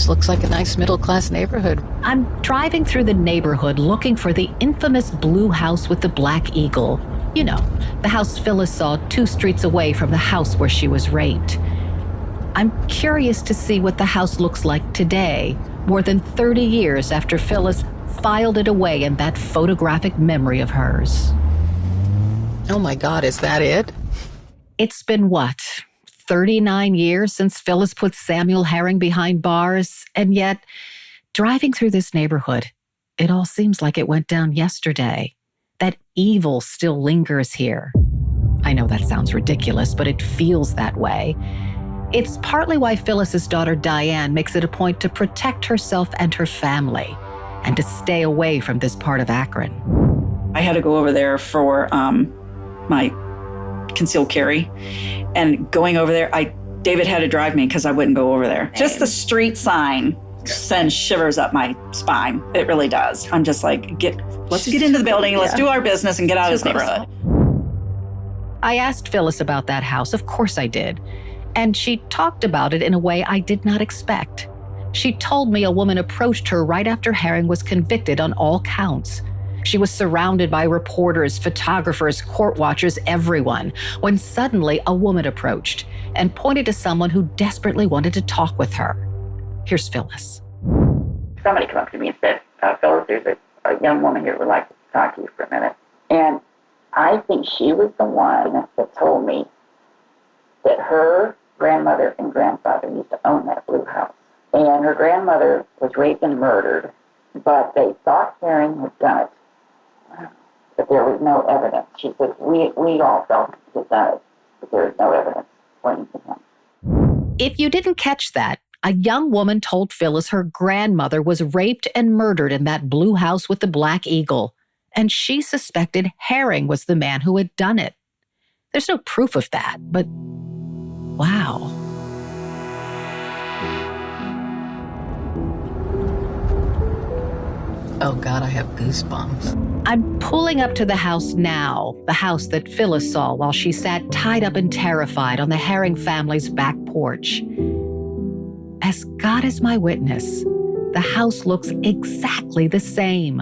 This looks like a nice middle-class neighborhood. I'm driving through the neighborhood looking for the infamous blue house with the black eagle. You know, the house Phyllis saw 2 streets away from the house where she was raped. I'm curious to see what the house looks like today, more than 30 years after Phyllis filed it away in that photographic memory of hers. Oh my God, is that it? It's been what, 39 years since Phyllis put Samuel Herring behind bars, and yet, driving through this neighborhood, it all seems like it went down yesterday. That evil still lingers here. I know that sounds ridiculous, but it feels that way. It's partly why Phyllis's daughter Diane makes it a point to protect herself and her family, and to stay away from this part of Akron. I had to go over there for my concealed carry, and going over there, David had to drive me because I wouldn't go over there. Just the street sign sends shivers up my spine. It really does. I'm just like, let's get into the building, let's do our business and get out of this neighborhood. I asked Phyllis about that house. Of course I did. And she talked about it in a way I did not expect. She told me a woman approached her right after Herring was convicted on all counts. She was surrounded by reporters, photographers, court watchers, everyone, when suddenly a woman approached and pointed to someone who desperately wanted to talk with her. Here's Phyllis. Somebody came up to me and said, Phyllis, there's a young woman here who would like to talk to you for a minute. And I think she was the one that told me that her grandmother and grandfather used to own that blue house. And her grandmother was raped and murdered, but they thought Herring had done it. But there was no evidence. She said, we all felt he had done it, but there was no evidence pointing to him. If you didn't catch that, a young woman told Phyllis her grandmother was raped and murdered in that blue house with the black eagle, and she suspected Herring was the man who had done it. There's no proof of that, but wow. Oh God, I have goosebumps. I'm pulling up to the house now, the house that Phyllis saw while she sat tied up and terrified on the Herring family's back porch. As God is my witness, the house looks exactly the same.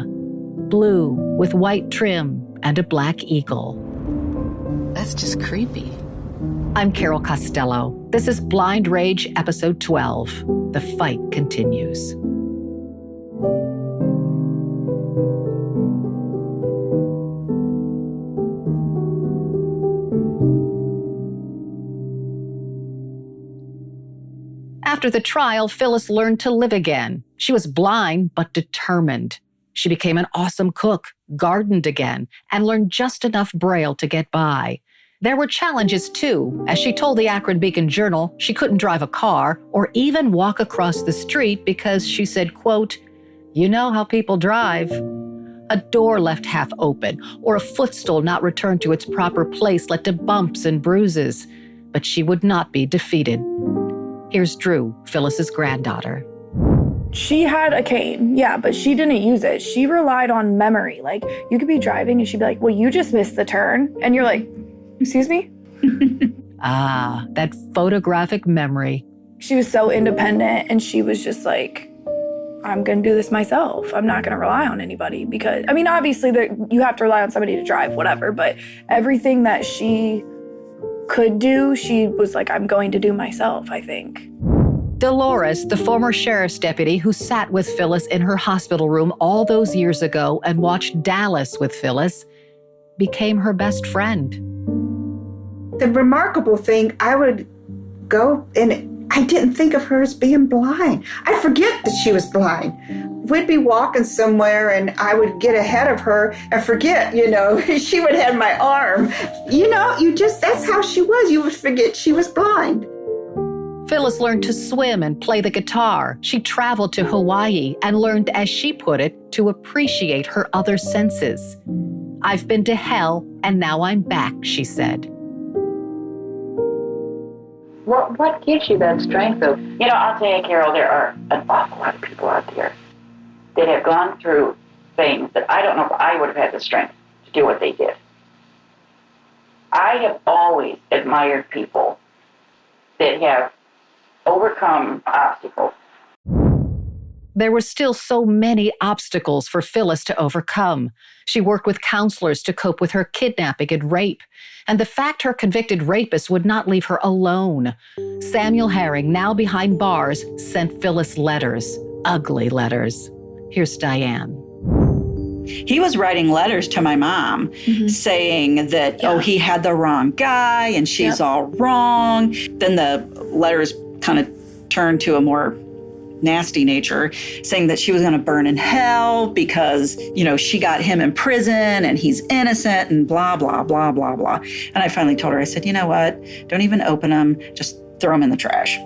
Blue with white trim and a black eagle. That's just creepy. I'm Carol Costello. This is Blind Rage, Episode 12. The fight continues. After the trial, Phyllis learned to live again. She was blind, but determined. She became an awesome cook, gardened again, and learned just enough Braille to get by. There were challenges, too. As she told the Akron Beacon-Journal, she couldn't drive a car or even walk across the street because she said, quote, "You know how people drive." A door left half open or a footstool not returned to its proper place led to bumps and bruises. But she would not be defeated. Here's Drew, Phyllis's granddaughter. She had a cane, yeah, but she didn't use it. She relied on memory. Like, you could be driving and she'd be like, well, you just missed the turn. And you're like, excuse me? That photographic memory. She was so independent and she was just like, I'm going to do this myself. I'm not going to rely on anybody because, I mean, obviously you have to rely on somebody to drive, whatever, but everything that she could do, she was like, I'm going to do myself, I think. Dolores, the former sheriff's deputy who sat with Phyllis in her hospital room all those years ago and watched Dallas with Phyllis, became her best friend. The remarkable thing, I would go and I didn't think of her as being blind. I forget that she was blind. We'd be walking somewhere and I would get ahead of her and forget, she would have my arm. That's how she was. You would forget she was blind. Phyllis learned to swim and play the guitar. She traveled to Hawaii and learned, as she put it, to appreciate her other senses. I've been to hell and now I'm back, she said. What gives you that strength of, I'll tell you, Carol, there are an awful lot of people out there that have gone through things that I don't know if I would have had the strength to do what they did. I have always admired people that have overcome obstacles. There were still so many obstacles for Phyllis to overcome. She worked with counselors to cope with her kidnapping and rape. And the fact her convicted rapist would not leave her alone. Samuel Herring, now behind bars, sent Phyllis letters, ugly letters. Here's Diane. He was writing letters to my mom saying that, he had the wrong guy and she's all wrong. Then the letters kind of turned to a more nasty nature, saying that she was going to burn in hell because, she got him in prison and he's innocent and blah, blah, blah, blah, blah. And I finally told her, I said, you know what? Don't even open them. Just throw them in the trash.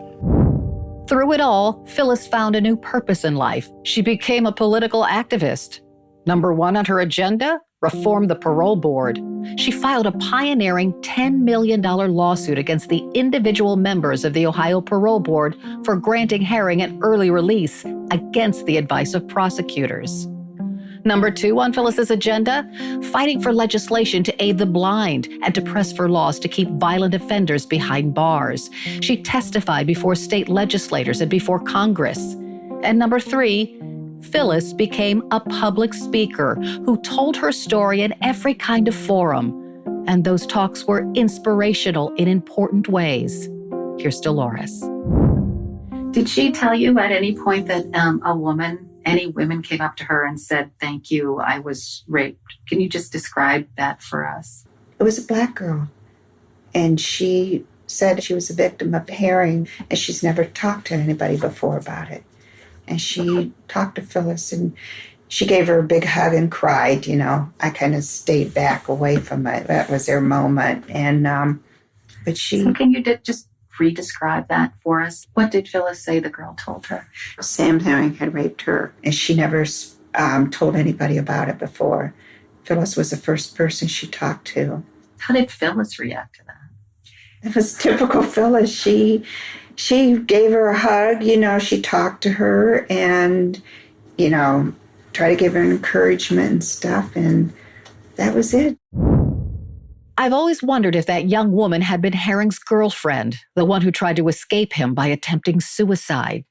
Through it all, Phyllis found a new purpose in life. She became a political activist. Number 1 on her agenda, reform the parole board. She filed a pioneering $10 million lawsuit against the individual members of the Ohio Parole Board for granting Herring an early release against the advice of prosecutors. Number 2 on Phyllis's agenda, fighting for legislation to aid the blind and to press for laws to keep violent offenders behind bars. She testified before state legislators and before Congress. And number 3, Phyllis became a public speaker who told her story in every kind of forum. And those talks were inspirational in important ways. Here's Dolores. Did she tell you at any point that any women came up to her and said, thank you, I was raped? Can you just describe that for us? It was a black girl, and she said she was a victim of Herring, and she's never talked to anybody before about it. And she talked to Phyllis, and she gave her a big hug and cried, I kind of stayed back away from it. That was their moment. And, but she... So can you just re-describe that for us? What did Phyllis say the girl told her? Sam Herring had raped her, and she never told anybody about it before. Phyllis was the first person she talked to. How did Phyllis react to that? It was typical Phyllis. She gave her a hug, she talked to her and, tried to give her encouragement and stuff, and that was it. I've always wondered if that young woman had been Herring's girlfriend, the one who tried to escape him by attempting suicide.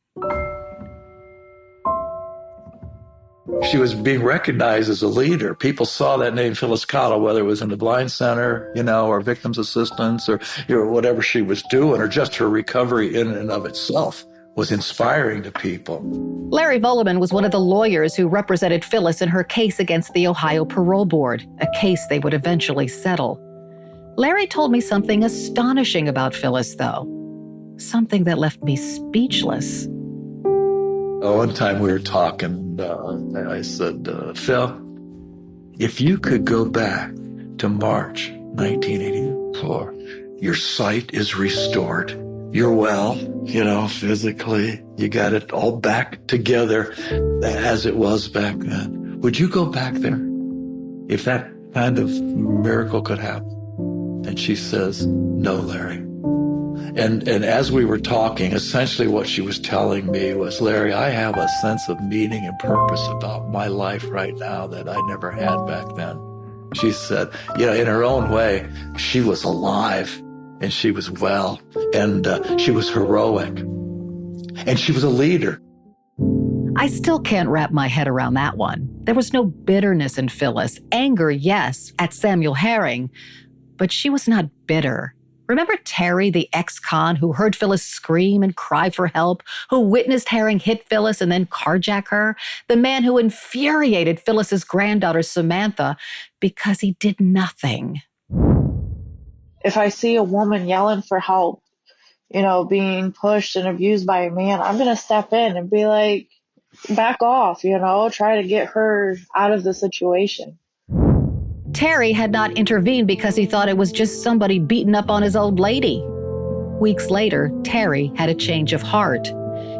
She was being recognized as a leader. People saw that name, Phyllis Cottle, whether it was in the Blind Center, or victims assistance or whatever she was doing, or just her recovery in and of itself was inspiring to people. Larry Volleman was one of the lawyers who represented Phyllis in her case against the Ohio Parole Board, a case they would eventually settle. Larry told me something astonishing about Phyllis, though. Something that left me speechless. One time we were talking, I said, Phil, if you could go back to March 1984, your sight is restored. You're well, physically. You got it all back together as it was back then. Would you go back there if that kind of miracle could happen? And she says, no, Larry. And as we were talking, essentially what she was telling me was, Larry, I have a sense of meaning and purpose about my life right now that I never had back then. She said, in her own way, she was alive and she was well and she was heroic and she was a leader. I still can't wrap my head around that one. There was no bitterness in Phyllis. Anger, yes, at Samuel Herring, but she was not bitter. Remember Terry, the ex-con who heard Phyllis scream and cry for help, who witnessed Herring hit Phyllis and then carjack her? The man who infuriated Phyllis's granddaughter, Samantha, because he did nothing. If I see a woman yelling for help, being pushed and abused by a man, I'm going to step in and be like, back off, try to get her out of the situation. Terry had not intervened because he thought it was just somebody beating up on his old lady. Weeks later, Terry had a change of heart.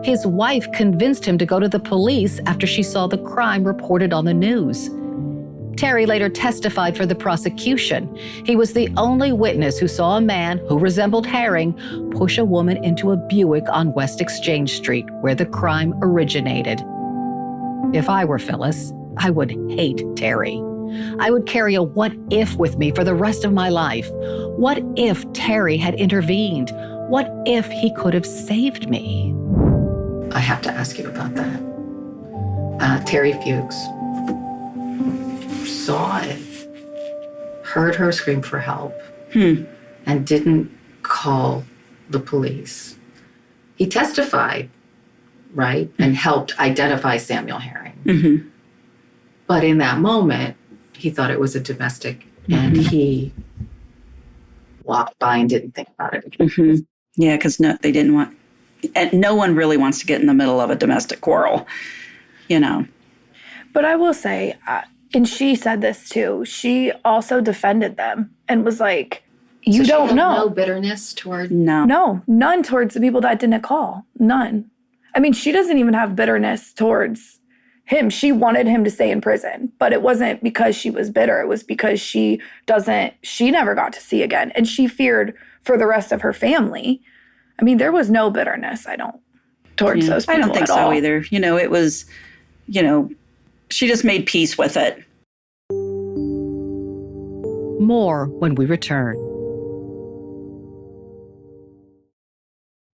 His wife convinced him to go to the police after she saw the crime reported on the news. Terry later testified for the prosecution. He was the only witness who saw a man who resembled Herring push a woman into a Buick on West Exchange Street, where the crime originated. If I were Phyllis, I would hate Terry. I would carry a what if with me for the rest of my life. What if Terry had intervened? What if he could have saved me? I have to ask you about that. Terry Fuchs saw it, heard her scream for help, and didn't call the police. He testified, right, and helped identify Samuel Herring. Mm-hmm. But in that moment, he thought it was a domestic, and he walked by and didn't think about it again. Mm-hmm. Yeah, because they didn't want, and no one really wants to get in the middle of a domestic quarrel, you know. But I will say, and she said this too, she also defended them and was like, you So don't she had know. no bitterness toward... No, none towards the people that didn't call. None. I mean, she doesn't even have bitterness towards him. She wanted him to stay in prison, but it wasn't because she was bitter. It was because she never got to see again. And she feared for the rest of her family. I mean, there was no bitterness, towards those people. I don't think at so all. either. You know, it was, she just made peace with it. More when we return.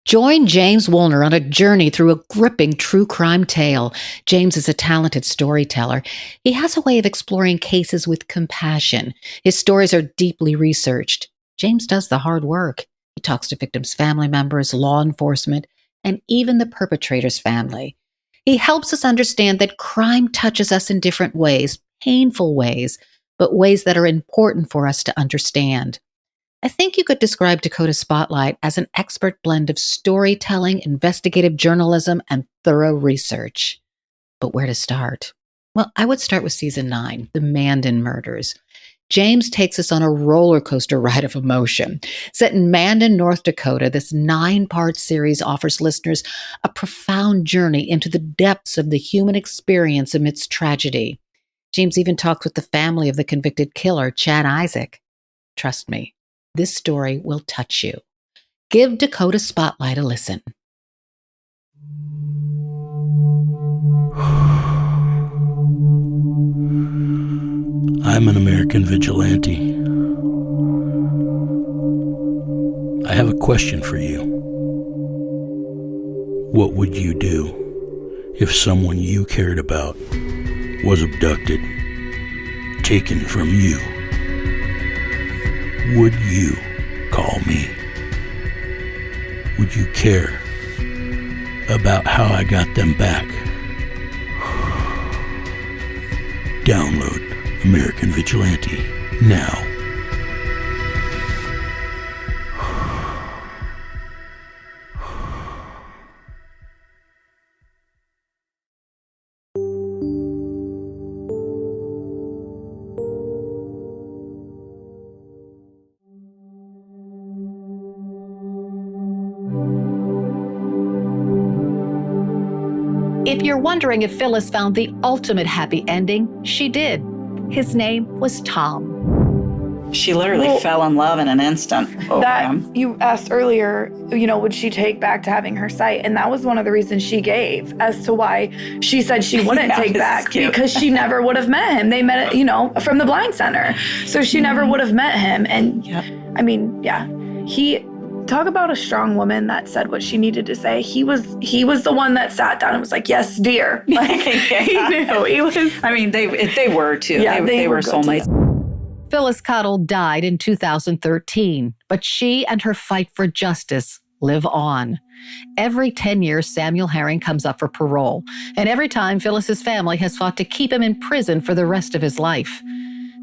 Join James Woolner on a journey through a gripping true crime tale. James is a talented storyteller. He has a way of exploring cases with compassion. His stories are deeply researched. James does the hard work. He talks to victims' family members, law enforcement, and even the perpetrator's family. He helps us understand that crime touches us in different ways, painful ways, but ways that are important for us to understand. I think you could describe Dakota Spotlight as an expert blend of storytelling, investigative journalism, and thorough research. But where to start? Well, I would start with season 9, The Mandan Murders. James takes us on a roller coaster ride of emotion. Set in Mandan, North Dakota, this 9-part series offers listeners a profound journey into the depths of the human experience amidst tragedy. James even talks with the family of the convicted killer, Chad Isaac. Trust me, this story will touch you. Give Dakota Spotlight a listen. I'm an American vigilante. I have a question for you. What would you do if someone you cared about was abducted, taken from you? Would you call me? Would you care about how I got them back? Download American Vigilante now. If you're wondering if Phyllis found the ultimate happy ending, she did. His name was Tom. She literally fell in love in an instant over him. You asked earlier, would she take back to having her sight? And that was one of the reasons she gave as to why she said she wouldn't take back, because she never would have met him. They met, from the Blind Center. So she never would have met him. And talk about a strong woman that said what she needed to say. He was the one that sat down and was like, yes, dear. Like, he knew. He was. I mean, they were too. Yeah, they were soulmates. Phyllis Cottle died in 2013, but she and her fight for justice live on. Every 10 years, Samuel Herring comes up for parole, and every time Phyllis's family has fought to keep him in prison for the rest of his life.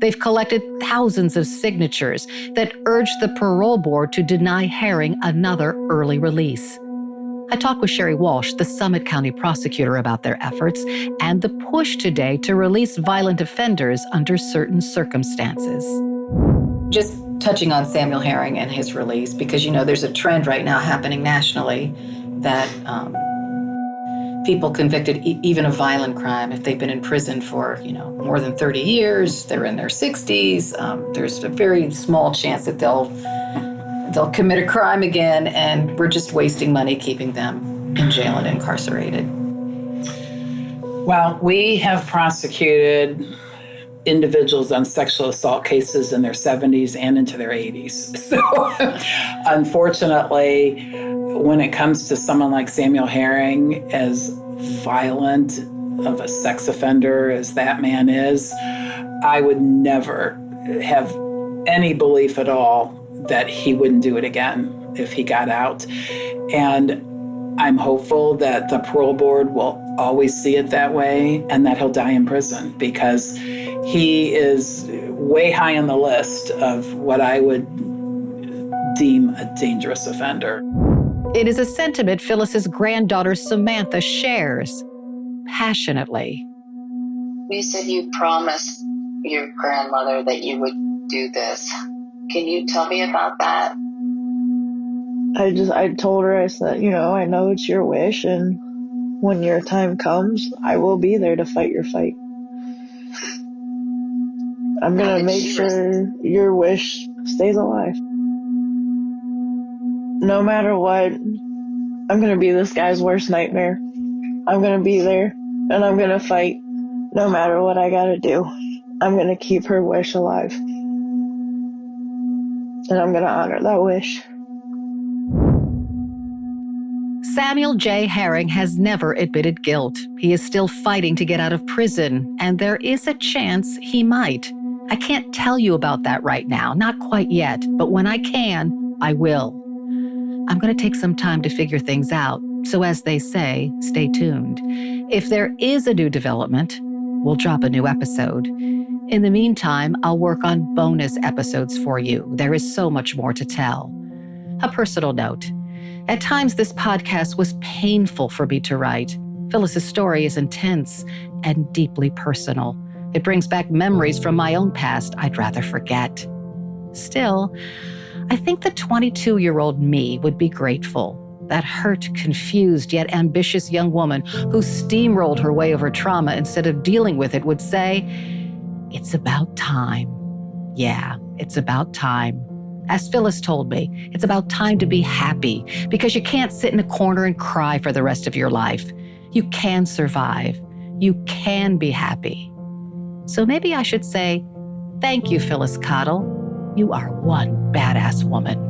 They've collected thousands of signatures that urge the parole board to deny Herring another early release. I talked with Sherry Walsh, the Summit County prosecutor, about their efforts and the push today to release violent offenders under certain circumstances. Just touching on Samuel Herring and his release, because, there's a trend right now happening nationally that people convicted even of violent crime, if they've been in prison for, more than 30 years, they're in their 60s, there's a very small chance that they'll commit a crime again, and we're just wasting money keeping them in jail and incarcerated. Well, we have prosecuted individuals on sexual assault cases in their 70s and into their 80s. So unfortunately, when it comes to someone like Samuel Herring, as violent of a sex offender as that man is, I would never have any belief at all that he wouldn't do it again if he got out. And I'm hopeful that the parole board will always see it that way and that he'll die in prison, because he is way high on the list of what I would deem a dangerous offender. It is a sentiment Phyllis's granddaughter Samantha shares passionately. You said you promised your grandmother that you would do this. Can you tell me about that? I told her, I said, I know it's your wish, and when your time comes, I will be there to fight your fight. I'm going to make sure your wish stays alive. No matter what, I'm going to be this guy's worst nightmare. I'm going to be there, and I'm going to fight no matter what I got to do. I'm going to keep her wish alive. And I'm going to honor that wish. Samuel J. Herring has never admitted guilt. He is still fighting to get out of prison, and there is a chance he might. I can't tell you about that right now, not quite yet, but when I can, I will. I'm going to take some time to figure things out, so as they say, stay tuned. If there is a new development, we'll drop a new episode. In the meantime, I'll work on bonus episodes for you. There is so much more to tell. A personal note. At times, this podcast was painful for me to write. Phyllis's story is intense and deeply personal. It brings back memories from my own past I'd rather forget. Still, I think the 22-year-old me would be grateful. That hurt, confused, yet ambitious young woman who steamrolled her way over trauma instead of dealing with it would say, "It's about time." Yeah, it's about time. As Phyllis told me, it's about time to be happy, because you can't sit in a corner and cry for the rest of your life. You can survive. You can be happy. So maybe I should say, thank you, Phyllis Cottle. You are one badass woman.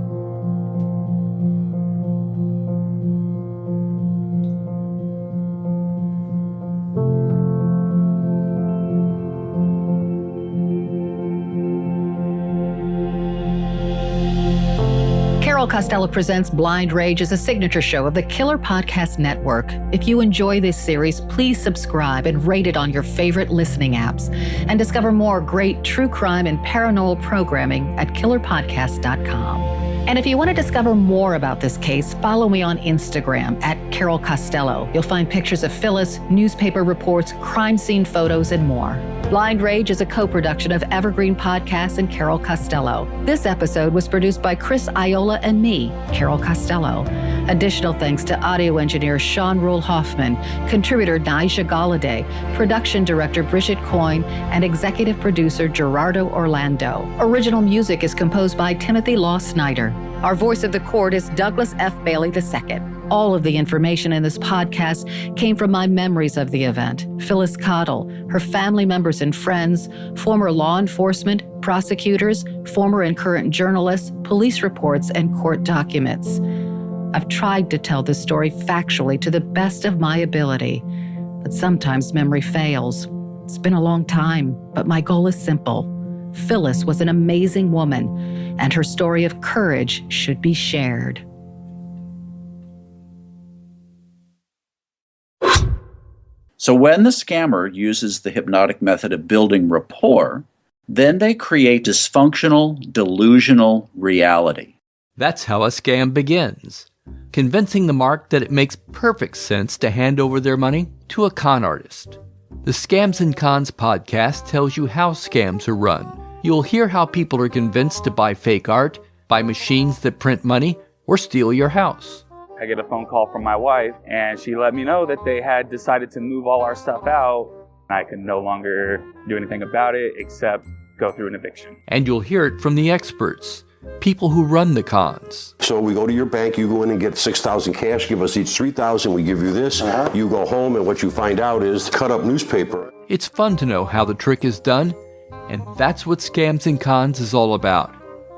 Costello Presents Blind Rage is a signature show of the Killer Podcast Network. If you enjoy this series, please subscribe and rate it on your favorite listening apps. And discover more great true crime and paranormal programming at killerpodcast.com. And if you want to discover more about this case, follow me on Instagram at Carol Costello. You'll find pictures of Phyllis, newspaper reports, crime scene photos, and more. Blind Rage is a co-production of Evergreen Podcasts and Carol Costello. This episode was produced by Chris Aiola and me, Carol Costello. Additional thanks to audio engineer Sean Rule-Hoffman, contributor Nijah Golliday, production director Brigid Coyne, and executive producer Gerardo Orlando. Original music is composed by Timothy Law Snyder. Our voice of the court is Douglas F. Bailey II. All of the information in this podcast came from my memories of the event. Phyllis Cottle, her family members and friends, former law enforcement, prosecutors, former and current journalists, police reports, and court documents. I've tried to tell this story factually to the best of my ability, but sometimes memory fails. It's been a long time, but my goal is simple. Phyllis was an amazing woman, and her story of courage should be shared. So when the scammer uses the hypnotic method of building rapport, then they create dysfunctional, delusional reality. That's how a scam begins. Convincing the mark that it makes perfect sense to hand over their money to a con artist. The Scams and Cons podcast tells you how scams are run. You'll hear how people are convinced to buy fake art, buy machines that print money, or steal your house. I get a phone call from my wife, and she let me know that they had decided to move all our stuff out. I could no longer do anything about it except go through an eviction. And you'll hear it from the experts, people who run the cons. So we go to your bank, you go in and get $6,000 cash, give us each $3,000, we give you this. You go home, and what you find out is cut up newspaper. It's fun to know how the trick is done, and that's what Scams and Cons is all about.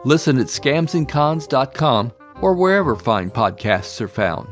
Listen at scamsandcons.com or wherever fine podcasts are found.